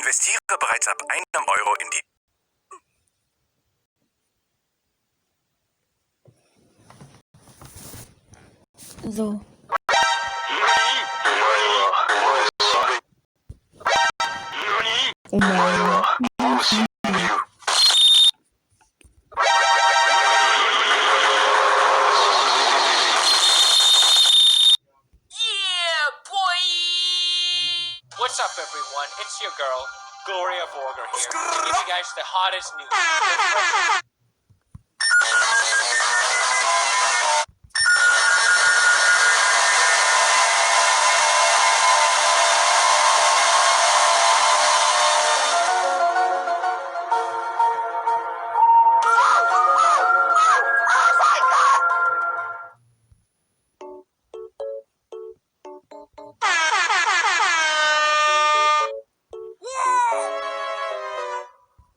Investiere bereits ab €1 in die... So. What's up, everyone? It's your girl, Gloria Borger here, to give you guys the hottest news.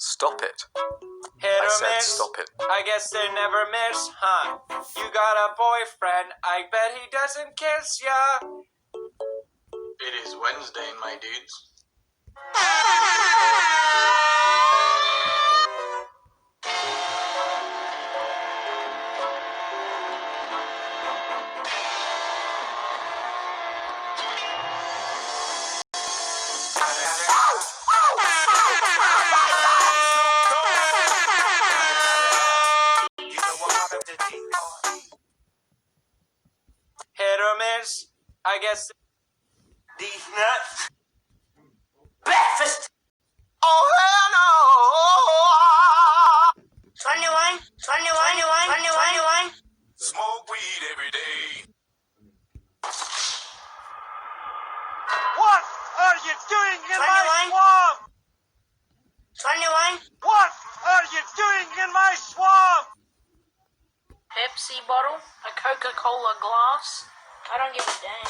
Stop it. Hit I or said miss? stop it. I guess they never miss, huh? You got a boyfriend, I bet he doesn't kiss ya. It is Wednesday, my dudes. Hit or miss? I guess... These nuts. Breakfast! Oh, hell no! 21, 21, 21, 21. Smoke weed every day. What are you doing in my 21. swamp? 21. What are you doing in my swamp? Pepsi bottle, a Coca-Cola glass. I don't give a damn.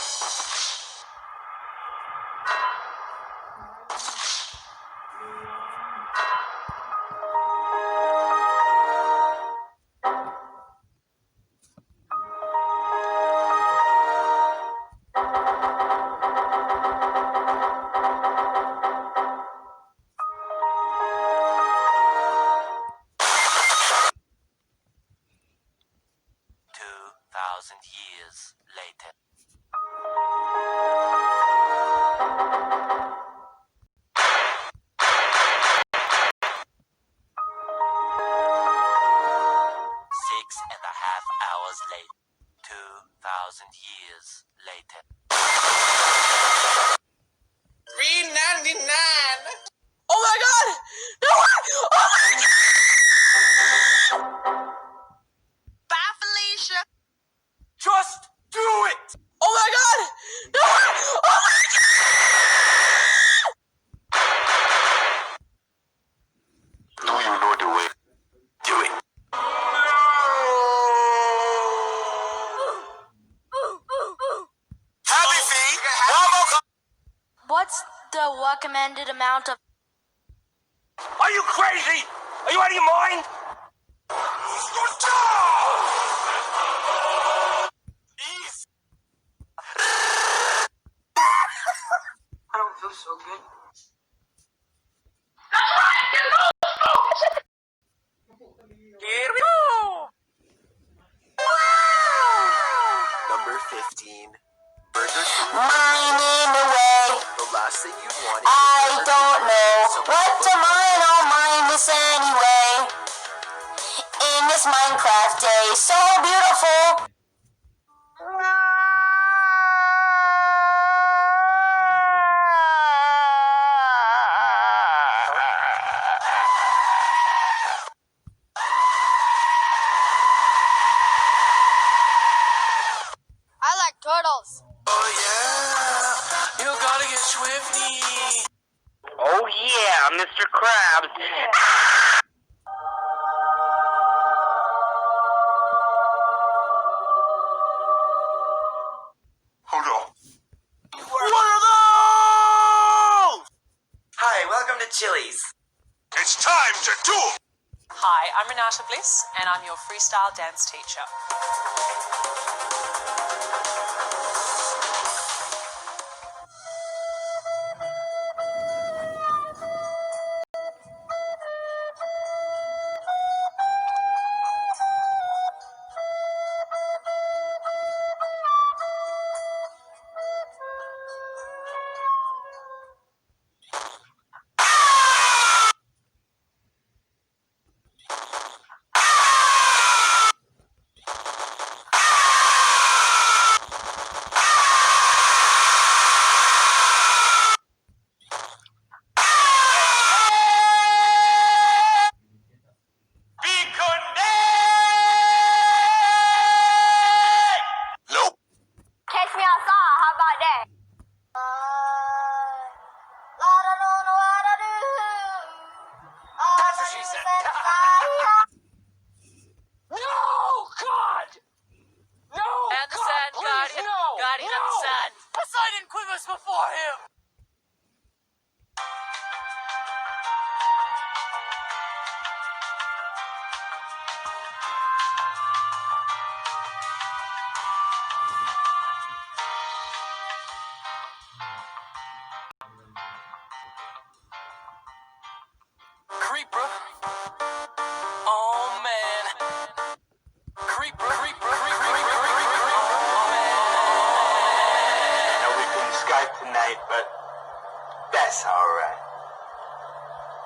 Years later. Hours later. 2,000 years later. $3.99. Oh my God! No way! Oh my God! Bye, Felicia. Just do it! Oh my God! No way! Oh my God! Do you know the way? Do it. Happy feet. What's the recommended amount of... Are you crazy? Are you out of your mind? I don't feel so good. Here we go! Number 15. Burgers. Mining away. The last thing you want I don't know what to mine. I'll mine this anyway. In this Minecraft day, so beautiful. I like turtles. Oh yeah! You gotta get Swifty! Oh yeah, Mr. Krabs. Hold on. What are those? Hi, welcome to Chili's. It's time to duel. Hi, I'm Renata Bliss, and I'm your freestyle dance teacher.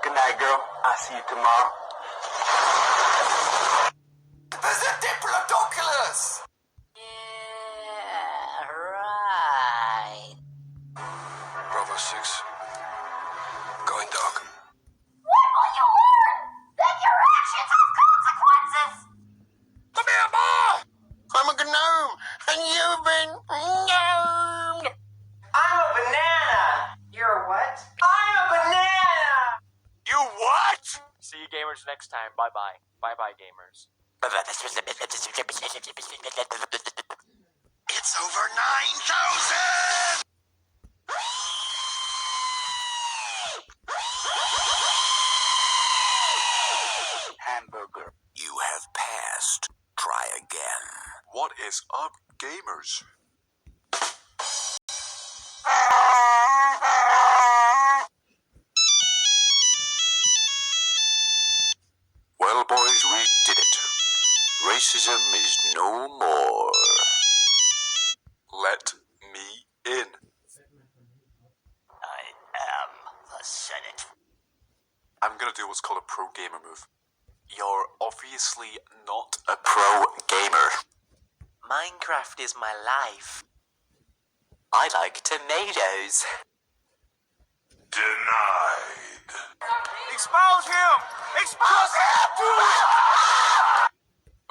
Good night, girl. I'll see you tomorrow. There's a Diplodocus! Yeah, right. Bravo 6. Going dark. What will you learn? That your actions have consequences! Come here, Ma! I'm a gnome, and you've been gnomed! I'm a banana. You're a what? I'm a banana. You what? See you gamers next time. Bye-bye. Bye-bye, gamers. It's over 9,000! Hamburger. You have passed. Try again. What is up, gamers? Well, boys, we did it. Racism is no more. Let me in. I am the Senate. I'm gonna do what's called a pro gamer move. You're obviously not a pro gamer. Minecraft is my life. I like tomatoes. Denied. Expose him! Expose him!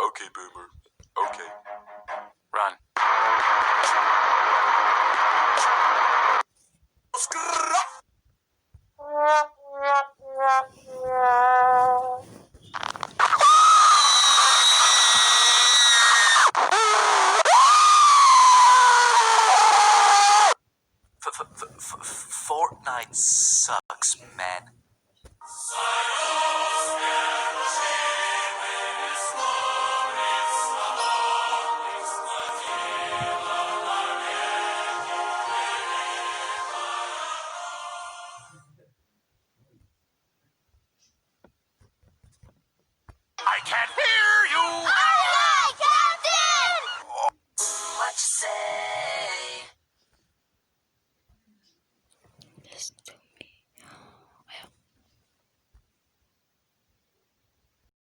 Okay, Boomer. Okay. Run. Fortnite sucks, man. I can't hear you! Aye, aye, Captain! What you say?